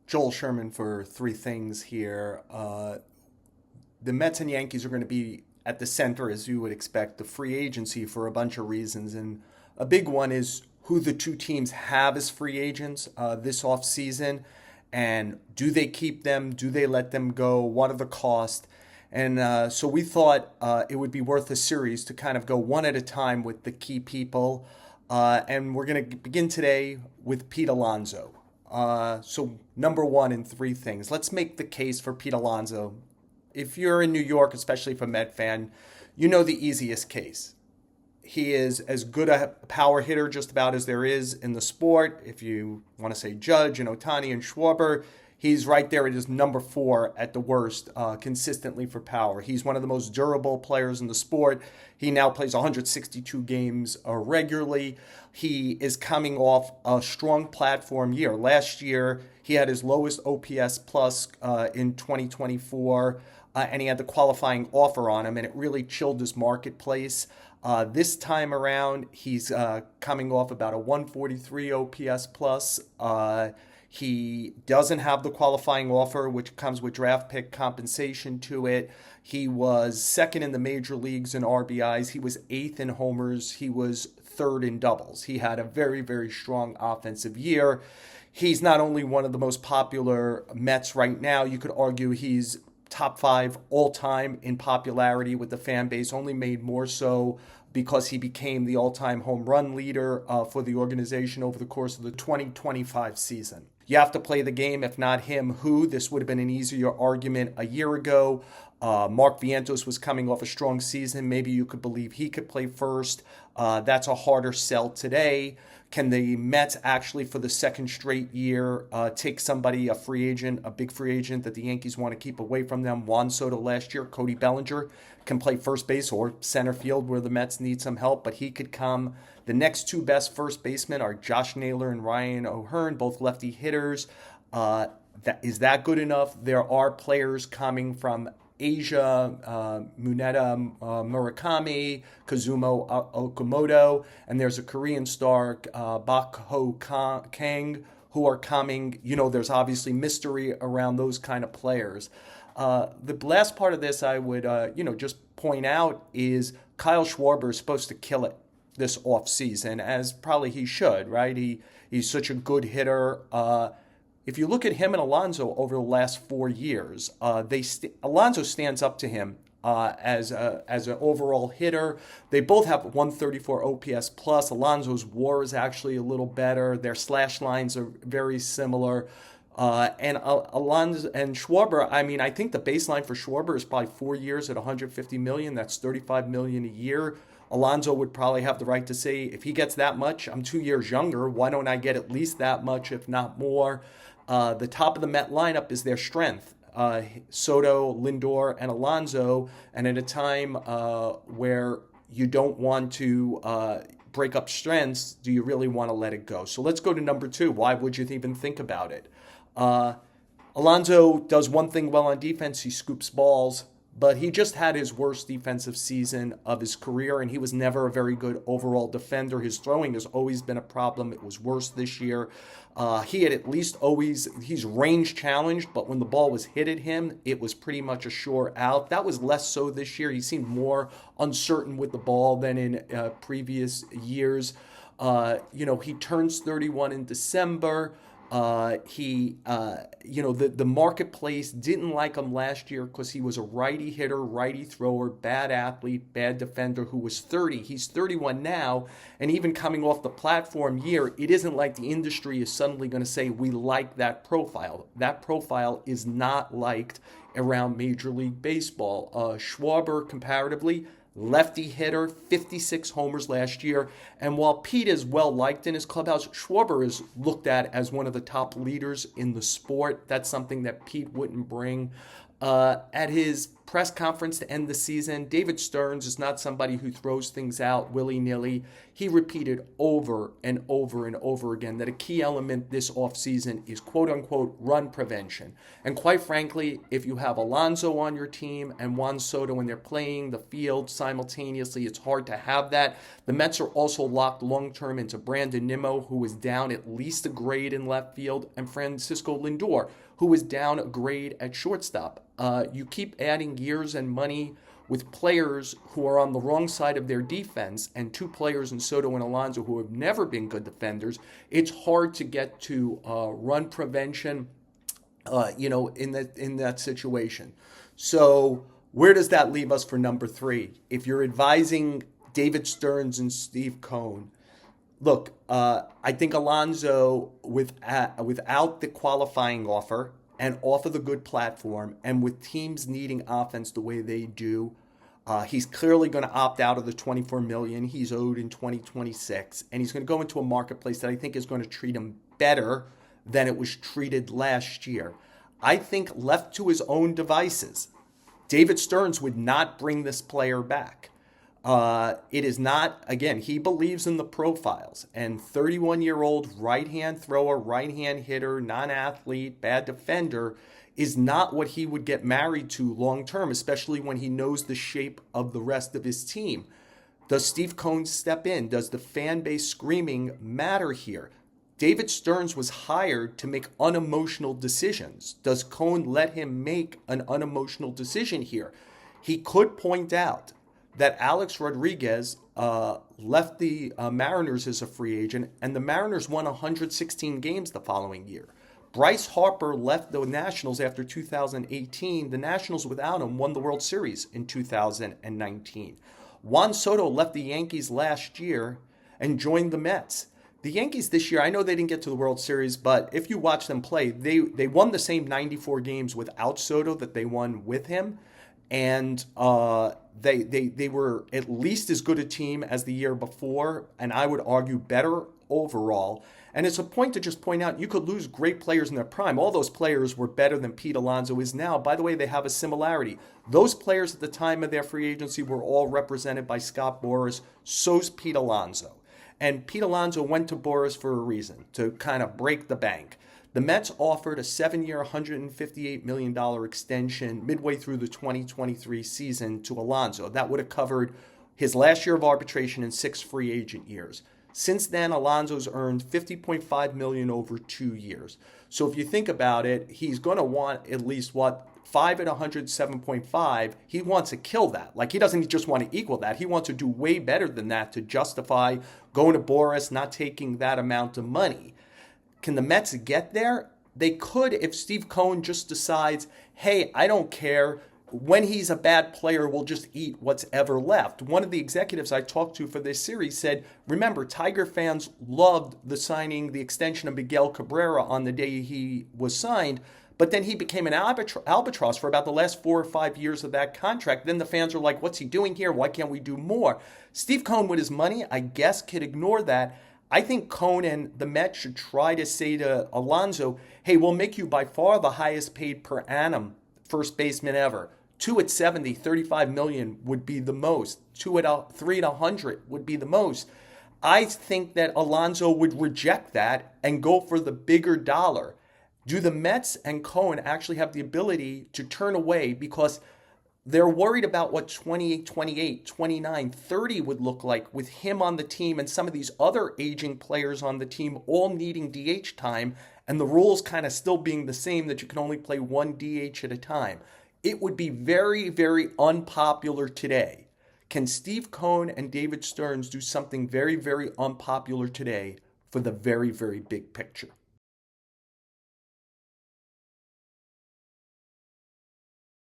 Joel Sherman for three things here. The Mets and Yankees are going to be at the center, as you would expect, the free agency for a bunch of reasons. And a big one is who the two teams have as free agents this offseason. And do they keep them? Do they let them go? What are the costs? And so we thought it would be worth a series to kind of go one at a time with the key people. And we're going to begin today with Pete Alonso. So number one in three things. Let's make the case for Pete Alonso. If you're in New York, especially if a Met fan, you know the easiest case. He is as good a power hitter just about as there is in the sport. If you want to say Judge and Ohtani and Schwarber, he's right there at his number four at the worst, consistently for power. He's one of the most durable players in the sport. He now plays 162 games regularly. He is coming off a strong platform year. Last year, he had his lowest OPS plus in 2024, and he had the qualifying offer on him, and it really chilled his marketplace. This time around, he's coming off about a 143 OPS plus. He doesn't have the qualifying offer, which comes with draft pick compensation to it. He was second in the major leagues in RBIs. He was eighth in homers. He was third in doubles. He had a very, very strong offensive year. He's not only one of the most popular Mets right now, you could argue he's top five all time in popularity with the fan base, only made more so because he became the all-time home run leader for the organization over the course of the 2025 season. You have to play the game. If not him, who? This would have been an easier argument a year ago. Mark Vientos was coming off a strong season. Maybe you could believe he could play first. That's a harder sell today. Can the Mets actually, for the second straight year, take somebody, a free agent, a big free agent that the Yankees want to keep away from them? Juan Soto last year, Cody Bellinger can play first base or center field where the Mets need some help, but he could come. The next two best first basemen are Josh Naylor and Ryan O'Hearn, both lefty hitters. Is that good enough? There are players coming from Asia, Muneta Murakami, Kazumo Okamoto, and there's a Korean star, Bak Ho Kang, who are coming. There's obviously mystery around those kind of players. The last part of this I would, just point out is Kyle Schwarber is supposed to kill it this offseason, as probably he should, right? He's such a good hitter. If you look at him and Alonso over the last 4 years, Alonso stands up to him as an overall hitter. They both have 134 OPS plus. Alonso's WAR is actually a little better. Their slash lines are very similar. And Alonso and Schwarber, I think the baseline for Schwarber is probably 4 years at 150 million. That's 35 million a year. Alonso would probably have the right to say, if he gets that much, I'm 2 years younger. Why don't I get at least that much, if not more? The top of the Met lineup is their strength. Soto, Lindor, and Alonso. And at a time where you don't want to break up strengths, do you really want to let it go? So let's go to number two. Why would you even think about it? Alonso does one thing well on defense. He scoops balls. But he just had his worst defensive season of his career, and he was never a very good overall defender. His throwing has always been a problem. It was worse this year. He had at least he's range challenged, but when the ball was hit at him, it was pretty much a sure out. That was less so this year. He seemed more uncertain with the ball than in previous years. He turns 31 in December. The marketplace didn't like him last year because he was a righty hitter, righty thrower, bad athlete, bad defender who was 30. He's 31 now, and even coming off the platform year, it isn't like the industry is suddenly going to say, we like that profile. That profile is not liked around Major League Baseball. Schwarber, comparatively, lefty hitter, 56 homers last year. And while Pete is well liked in his clubhouse, Schwarber is looked at as one of the top leaders in the sport. That's something that Pete wouldn't bring. At his press conference to end the season, David Stearns is not somebody who throws things out willy-nilly. He repeated over and over and over again that a key element this offseason is quote-unquote run prevention. And quite frankly, if you have Alonso on your team and Juan Soto when they're playing the field simultaneously, it's hard to have that. The Mets are also locked long-term into Brandon Nimmo, who is down at least a grade in left field, and Francisco Lindor, who is down a grade at shortstop. You keep adding years and money with players who are on the wrong side of their defense, and two players in Soto and Alonso who have never been good defenders. It's hard to get to run prevention, in that situation. So where does that leave us for number 3? If you're advising David Stearns and Steve Cohen, look, I think Alonso, without the qualifying offer and off of the good platform, and with teams needing offense the way they do, he's clearly going to opt out of the $24 million he's owed in 2026, and he's going to go into a marketplace that I think is going to treat him better than it was treated last year. I think left to his own devices, David Stearns would not bring this player back. It is not, again, he believes in the profiles, and 31-year-old right-hand thrower, right-hand hitter, non-athlete, bad defender is not what he would get married to long-term, especially when he knows the shape of the rest of his team. Does Steve Cohen step in? Does the fan base screaming matter here? David Stearns was hired to make unemotional decisions. Does Cohen let him make an unemotional decision here? He could point out that Alex Rodriguez left the Mariners as a free agent, and the Mariners won 116 games the following year. Bryce Harper left the Nationals after 2018. The Nationals, without him, won the World Series in 2019. Juan Soto left the Yankees last year and joined the Mets. The Yankees this year, I know they didn't get to the World Series, but if you watch them play, they won the same 94 games without Soto that they won with him. And they were at least as good a team as the year before, and I would argue better overall. And it's a point to just point out, you could lose great players in their prime. All those players were better than Pete Alonso is now. By the way, they have a similarity. Those players at the time of their free agency were all represented by Scott Boras. So's Pete Alonso. And Pete Alonso went to Boras for a reason, to kind of break the bank. The Mets offered a 7-year, $158 million extension midway through the 2023 season to Alonso. That would have covered his last year of arbitration and 6 free agent years. Since then, Alonso's earned $50.5 million over 2 years. So if you think about it, he's going to want at least, 5 at 107.5. He wants to kill that. Like, he doesn't just want to equal that. He wants to do way better than that to justify going to Boras, not taking that amount of money. Can the Mets get there? They could if Steve Cohen just decides, hey, I don't care. When he's a bad player, we'll just eat what's ever left. One of the executives I talked to for this series said, remember, Tiger fans loved the extension of Miguel Cabrera on the day he was signed, but then he became an albatross for about the last 4 or 5 years of that contract. Then the fans are like, what's he doing here? Why can't we do more? Steve Cohen with his money, I guess, could ignore that. I think Cohen and the Mets should try to say to Alonso, hey, we'll make you by far the highest paid per annum first baseman ever. 2 at 70, $35 million would be the most. 3 at 100 would be the most. I think that Alonso would reject that and go for the bigger dollar. Do the Mets and Cohen actually have the ability to turn away because they're worried about what 28, 29, 30 would look like with him on the team and some of these other aging players on the team all needing DH time and the rules kind of still being the same that you can only play one DH at a time. It would be very, very unpopular today. Can Steve Cohen and David Stearns do something very, very unpopular today for the very, very big picture?